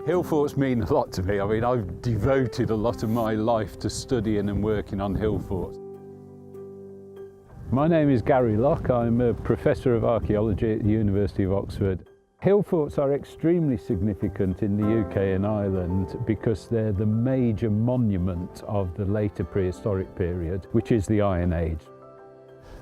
Hillforts mean a lot to me. I mean, I've devoted a lot of my life to studying and working on Hillforts. My name is Gary Locke. I'm a Professor of Archaeology at the University of Oxford. Hillforts are extremely significant in the UK and Ireland because they're the major monument of the later prehistoric period, which is the Iron Age.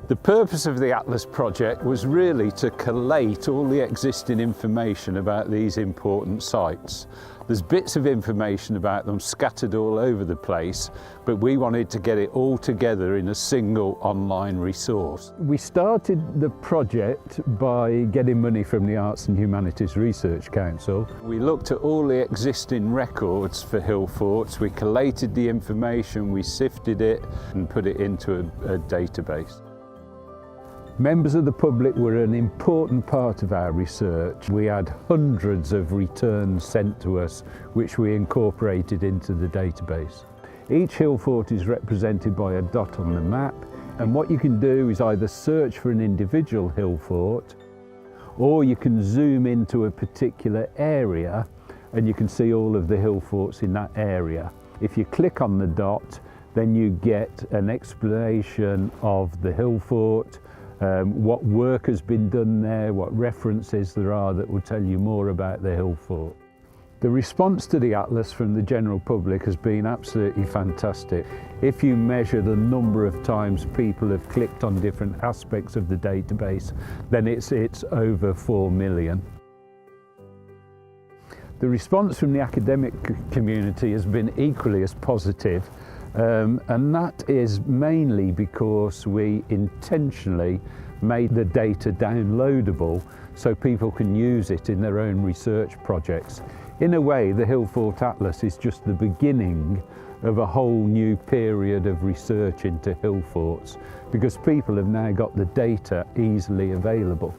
The purpose of the Atlas project was really to collate all the existing information about these important sites. There's bits of information about them scattered all over the place, but we wanted to get it all together in a single online resource. We started the project by getting money from the Arts and Humanities Research Council. We looked at all the existing records for Hillforts, we collated the information, we sifted it and put it into a database. Members of the public were an important part of our research. We had hundreds of returns sent to us, which we incorporated into the database. Each Hillfort is represented by a dot on the map, and what you can do is either search for an individual Hillfort, or you can zoom into a particular area and you can see all of the Hillforts in that area. If you click on the dot, then you get an explanation of the Hillfort, what work has been done there, what references there are that will tell you more about the Hillfort. The response to the Atlas from the general public has been absolutely fantastic. If you measure the number of times people have clicked on different aspects of the database, then it's over 4 million. The response from the academic community has been equally as positive. And that is mainly because we intentionally made the data downloadable so people can use it in their own research projects. In a way, the Hillfort Atlas is just the beginning of a whole new period of research into Hillforts because people have now got the data easily available.